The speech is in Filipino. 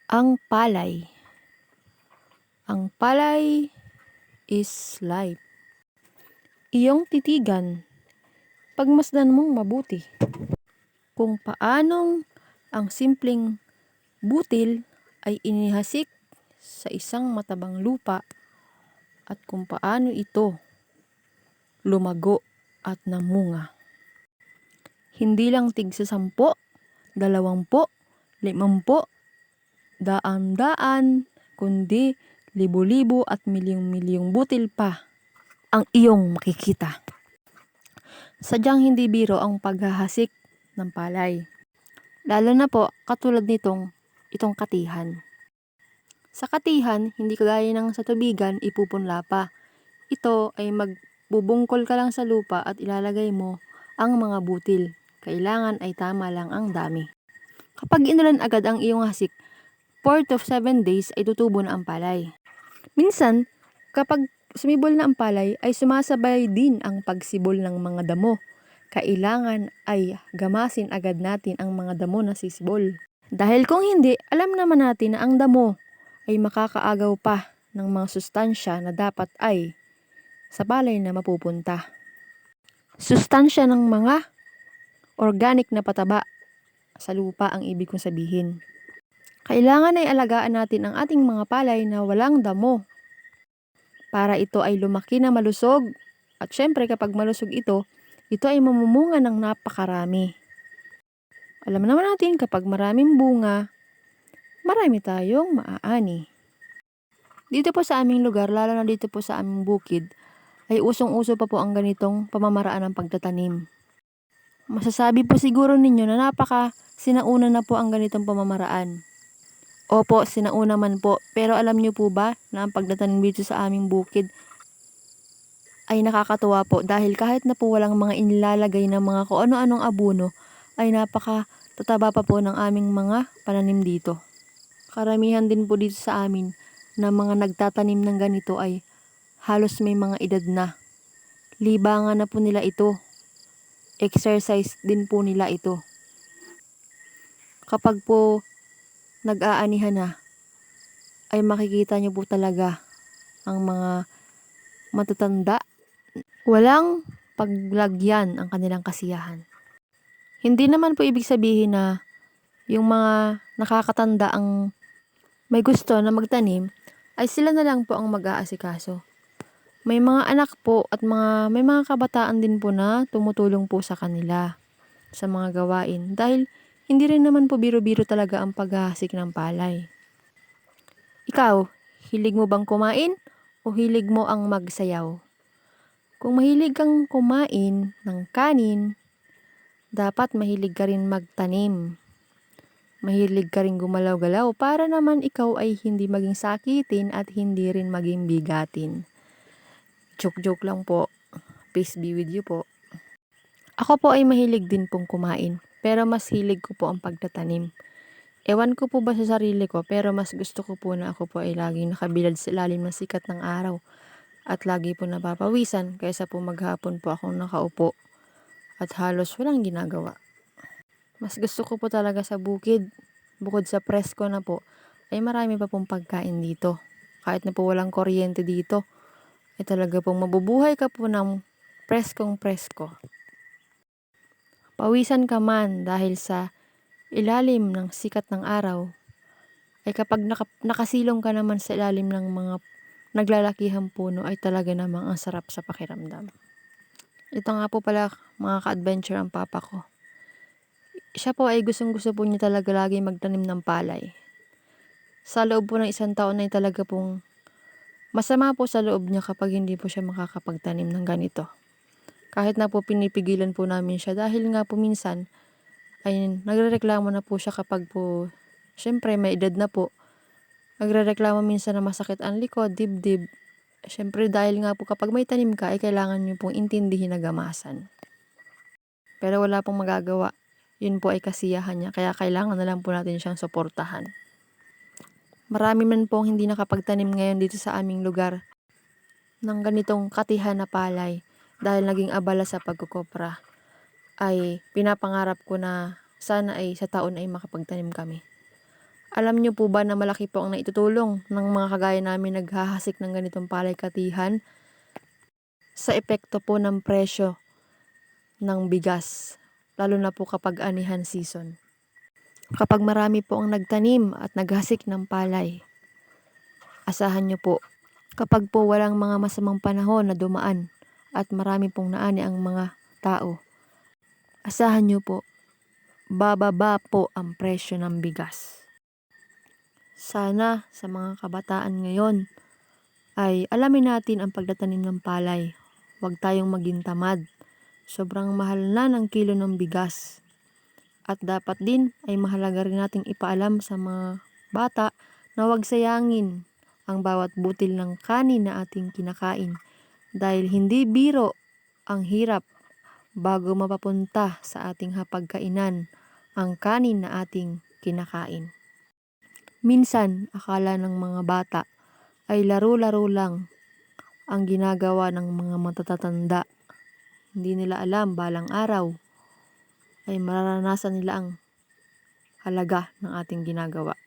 Ang palay. Ang palay is life. Iyong titigan, pagmasdan mong mabuti. Kung paanong ang simpleng butil ay inihasik sa isang matabang lupa at kung paano ito lumago at namunga. Hindi lang tigsa 10, 20, 50, daan-daan, kundi libo-libo at milyong-milyong butil pa ang iyong makikita. Sadyang hindi biro ang paghahasik ng palay. Lalo na po katulad itong katihan. Sa katihan, hindi kagaya ng sa tubigan, ipupunla pa. Ito ay magbubungkol ka lang sa lupa at ilalagay mo ang mga butil. Kailangan ay tama lang ang dami. Kapag inulan agad ang iyong hasik, 4 to 7 days ay tutubo na ang palay. Minsan, kapag sumibol na ang palay, ay sumasabay din ang pagsibol ng mga damo. Kailangan ay gamasin agad natin ang mga damo na sisibol. Dahil kung hindi, alam naman natin na ang damo ay makakaagaw pa ng mga sustansya na dapat ay sa palay na mapupunta. Sustansya ng mga organic na pataba sa lupa ang ibig kong sabihin. Kailangan ay alagaan natin ang ating mga palay na walang damo para ito ay lumaki na malusog at syempre kapag malusog ito ay mamumunga ng napakarami. Alam naman natin kapag maraming bunga, marami tayong maaani. Dito po sa aming lugar, lalo na dito po sa aming bukid, ay usong-uso pa po ang ganitong pamamaraan ng pagtatanim. Masasabi po siguro ninyo na sinauna na po ang ganitong pamamaraan. Opo, sinauna man po. Pero alam niyo po ba na ang pagtatanim dito sa aming bukid ay nakakatuwa po dahil kahit na po walang mga inilalagay na mga kung ano-anong abono, ay tataba pa po ng aming mga pananim dito. Karamihan din po dito sa amin na mga nagtatanim ng ganito ay halos may mga edad na. Libangan na po nila ito. Exercise din po nila ito. Kapag po nag-aanihan na, ay makikita nyo po talaga ang mga matatanda. Walang paglagyan ang kanilang kasiyahan. Hindi naman po ibig sabihin na yung mga nakakatanda ang may gusto na magtanim, ay sila na lang po ang mag-aasikaso. May mga anak po at may mga kabataan din po na tumutulong po sa kanila sa mga gawain. Dahil hindi rin naman po biro-biro talaga ang paghahasik ng palay. Ikaw, hilig mo bang kumain o hilig mo ang magsayaw? Kung mahilig kang kumain ng kanin, dapat mahilig ka rin magtanim. Mahilig ka rin gumalaw-galaw para naman ikaw ay hindi maging sakitin at hindi rin maging bigatin. Joke-joke lang po. Peace be with you po. Ako po ay mahilig din pong kumain, pero mas hilig ko po ang pagtatanim. Ewan ko po ba sa sarili ko, pero mas gusto ko po na ako po ay laging nakabilad sa ilalim ng sikat ng araw at lagi po napapawisan kaysa po maghapon po akong nakaupo at halos walang ginagawa. Mas gusto ko po talaga sa bukid, bukod sa presko na po, ay marami pa pong pagkain dito. Kahit na po walang kuryente dito, ay talaga pong mabubuhay ka po ng preskong presko. Pawisan ka man dahil sa ilalim ng sikat ng araw, ay kapag nakasilong ka naman sa ilalim ng mga naglalakihang puno ay talaga namang ang sarap sa pakiramdam. Ito nga po pala mga ka-adventure ang papa ko. Siya po ay gustong-gusto po niya talaga lagi magtanim ng palay. Sa loob po ng 1 taon ay talaga pong masama po sa loob niya kapag hindi po siya makakapagtanim ng ganito. Kahit na po pinipigilan po namin siya dahil nga po minsan ay nagrereklamo na po siya kapag po syempre may edad na po. Nagrereklamo minsan na masakit ang likod, dibdib. Syempre dahil nga po kapag may tanim ka ay kailangan niyo pong intindihin na gamasan. Pero wala pong magagawa. Yun po ay kasiyahan niya kaya kailangan na lang po natin siyang suportahan. Marami man pong hindi nakapagtanim ngayon dito sa aming lugar ng ganitong katihan na palay dahil naging abala sa pagkukopra. Ay pinapangarap ko na sana ay sa taon ay makapagtanim kami. Alam niyo po ba na malaki po ang naitutulong ng mga kagaya namin naghahasik ng ganitong palay katihan sa epekto po ng presyo ng bigas, lalo na po kapag anihan season. Kapag marami po ang nagtanim at naghasik ng palay, asahan niyo po, kapag po walang mga masamang panahon na dumaan at marami pong naani ang mga tao, asahan niyo po, bababa po ang presyo ng bigas. Sana sa mga kabataan ngayon ay alamin natin ang pagtatanim ng palay. Huwag tayong maging tamad. Sobrang mahal na ng kilo ng bigas. At dapat din ay mahalaga rin nating ipaalam sa mga bata na huwag sayangin ang bawat butil ng kanin na ating kinakain. Dahil hindi biro ang hirap bago mapapunta sa ating hapagkainan ang kanin na ating kinakain. Minsan, akala ng mga bata ay laro-laro lang ang ginagawa ng mga matatanda. Hindi nila alam balang araw ay mararanasan nila ang halaga ng ating ginagawa.